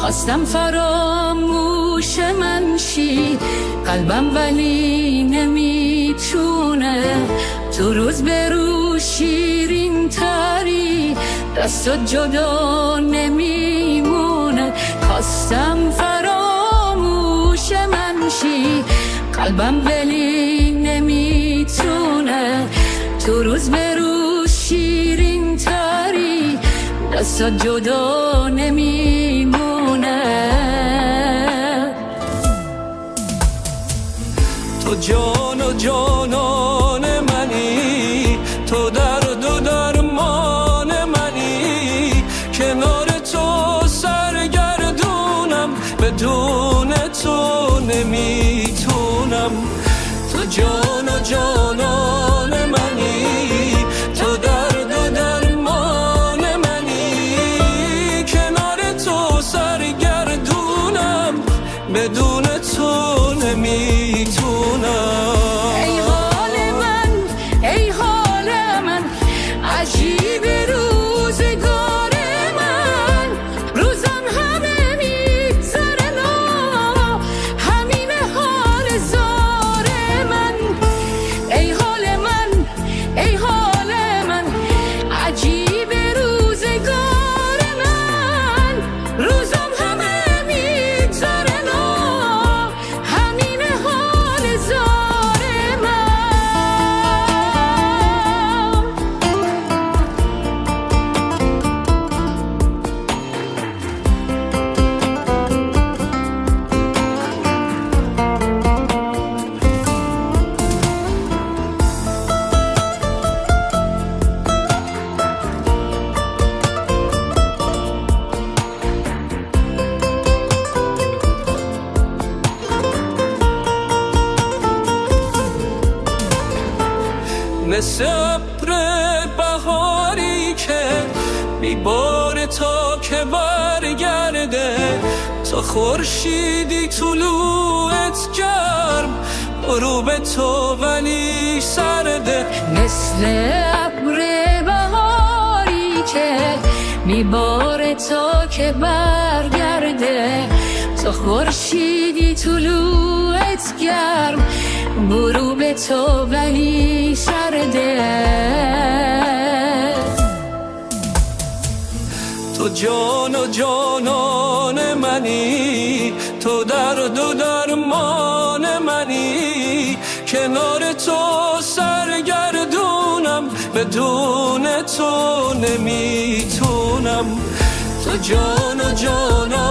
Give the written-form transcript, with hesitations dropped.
خواستم فراموش من شی، قلبم ولی نمیتونه. تو روز به روز شیرین تری، دستت جدا نمیمونه. خواستم فراموش من شی، قلبم ولی نمیتونه. تو روز به روز شیرین تری، دستت جدا نمیمونه. تو جان و جانان منی، تو درد و درمان منی. کنار تو سرگردونم، بدون تو نمیتونم. تو جان و جانان منی، تو درد و درمان منی. کنار تو سرگردونم، بدون تو نمیتونم. ای حال من، ای حال من، عجیب روزگار من. روزم همه میگذره نا، همین حال زار من. ای حال من، ای حال من، عجیب روزگار من. روزم همه میگذره نا، همین حال زار من. مثل ابر بهاری که میباره تا که برگرده. تا خورشیدی طلوعت گرم، غروب تو ولی سرده. مثل ابر بهاری که میباره تا که برگرده. تا خورشیدی طلوعت گرم، غروب تو ولی سرده. تو جان و جانان منی، تو درد و درمان منی. کنار تو سرگردونم، بدون تو نمیتونم. تو جان و جانان